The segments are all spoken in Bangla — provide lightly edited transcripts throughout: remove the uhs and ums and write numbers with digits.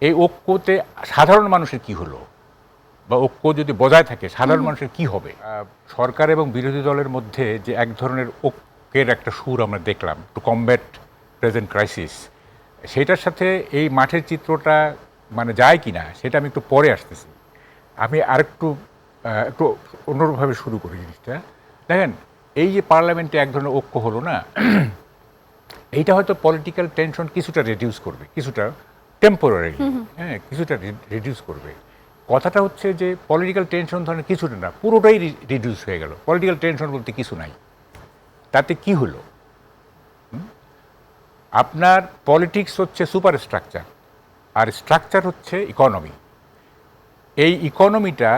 এই ঐক্যতে সাধারণ মানুষের কি হলো, বা ঐক্য যদি বজায় থাকে সাধারণ মানুষের কি হবে? সরকার এবং বিরোধী দলের মধ্যে যে এক ধরনের ঐক্যের একটা সুর আমরা দেখলাম টু কমব্যাট প্রেজেন্ট ক্রাইসিস, সেটার সাথে এই মাঠের চিত্রটা মানে যায় কি না সেটা আমি একটু পরে আসতেছি। আমি আরেকটু একটু অন্যভাবে শুরু করি জিনিসটা। দেখেন, এই যে পার্লামেন্টে এক ধরনের ঐক্য হলো না, এইটা হয়তো পলিটিক্যাল টেনশন কিছুটা রিডিউস করবে, কিছুটা টেম্পোরারিলি, হ্যাঁ, কিছুটা রিডিউস করবে। কথাটা হচ্ছে যে পলিটিক্যাল টেনশন ধরনের কিছুটা না, পুরোটাই রিডিউস হয়ে গেল। পলিটিক্যাল টেনশন বলতে কিছু নাই। তাতে কি হলো? আপনার পলিটিক্স হচ্ছে সুপার স্ট্রাকচার, আর স্ট্রাকচার হচ্ছে ইকোনমি। এই ইকোনমিটা,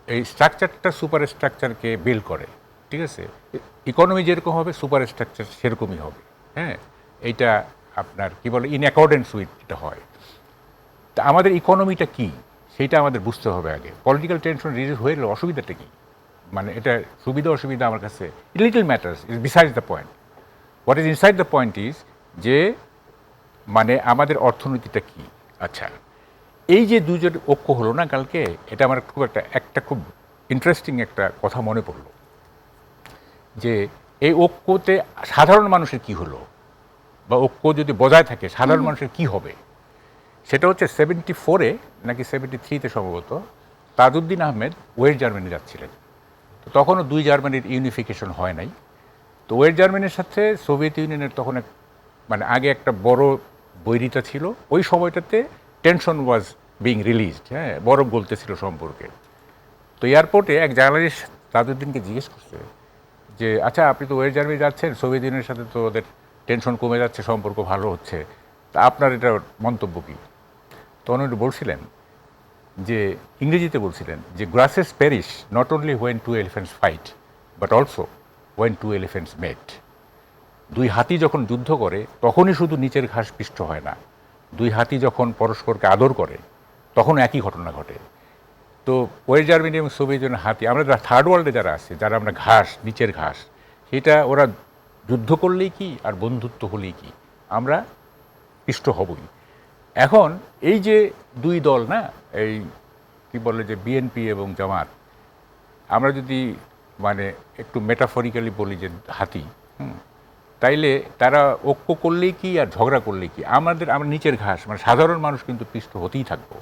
এই স্ট্রাকচারটা সুপার স্ট্রাকচারকে বিল্ড করে, ঠিক আছে? ইকোনমি যেরকম হবে সুপার স্ট্রাকচার সেরকমই হবে, হ্যাঁ। এইটা আপনার কি বলে, ইন অ্যাকর্ডেন্স উইথ এটা হয়। তা আমাদের ইকোনমিটা কি সেইটা আমাদের বুঝতে হবে আগে। পলিটিক্যাল টেনশন রিলিজ হয়ে গেলে অসুবিধাটা কি? মানে এটা সুবিধা অসুবিধা আমার কাছে little matters, is besides the point. What is inside the point is যে মানে আমাদের অর্থনীতিটা কি। আচ্ছা, এই যে দুজন ঐক্য হলো না কালকে, এটা আমার খুব একটা খুব ইন্টারেস্টিং একটা কথা মনে পড়লো, যে এই ঐক্যতে সাধারণ মানুষের কি হলো, বা ঐক্য যদি বজায় থাকে সাধারণ মানুষের কি হবে। সেটা হচ্ছে 74-এ নাকি 73-তে সম্ভবত তাজউদ্দিন আহমেদ ওয়েস্ট জার্মানি যাচ্ছিলেন। তো তখনও দুই জার্মানির ইউনিফিকেশন হয় নাই। তো ওয়েস্ট জার্মানির সাথে সোভিয়েত ইউনিয়নের তখন মানে আগে একটা বড় বৈরিতা ছিল। ওই সময়টাতে টেনশন ওয়াজ বিং রিলিজড, হ্যাঁ, বরফ গলতেছিল সম্পর্কে। তো এয়ারপোর্টে এক জার্নালিস্ট তাজউদ্দিনকে জিজ্ঞেস করছে যে, আচ্ছা, আপনি তো ওয়েস্ট জার্মানি যাচ্ছেন, সোভিয়েত ইউনিয়নের সাথে তো ওদের টেনশন কমে যাচ্ছে, সম্পর্ক ভালো হচ্ছে, তা আপনার এটা মন্তব্য কী? তখন উনি বলছিলেন যে, ইংরেজিতে বলছিলেন যে, grasses perish not only when two elephants fight but also when two elephants mate. দুই হাতি যখন যুদ্ধ করে তখনই শুধু নিচের ঘাস পিষ্ট হয় না, দুই হাতি যখন পরস্পরকে আদর করে তখন একই ঘটনা ঘটে। তো ওয়েস্ট জার্মানি এবং সোভিয়েত ইউনিয়ন হাতি, আমরা থার্ড ওয়ার্ল্ডে যারা আছে, যারা আমরা ঘাস, নিচের ঘাস, সেটা ওরা যুদ্ধ করলেই কি আর বন্ধুত্ব হলেই কি, আমরা পিষ্ট হবই। এখন এই যে দুই দল না, এই কি বলে যে বিএনপি এবং জামাত, আমরা যদি মানে একটু মেটাফরিক্যালি বলি যে হাতি, তাইলে তারা ঐক্য করলেই কি আর ঝগড়া করলেই কি, আমরা নিচের ঘাস মানে সাধারণ মানুষ কিন্তু পিষ্ট হতেই থাকবো।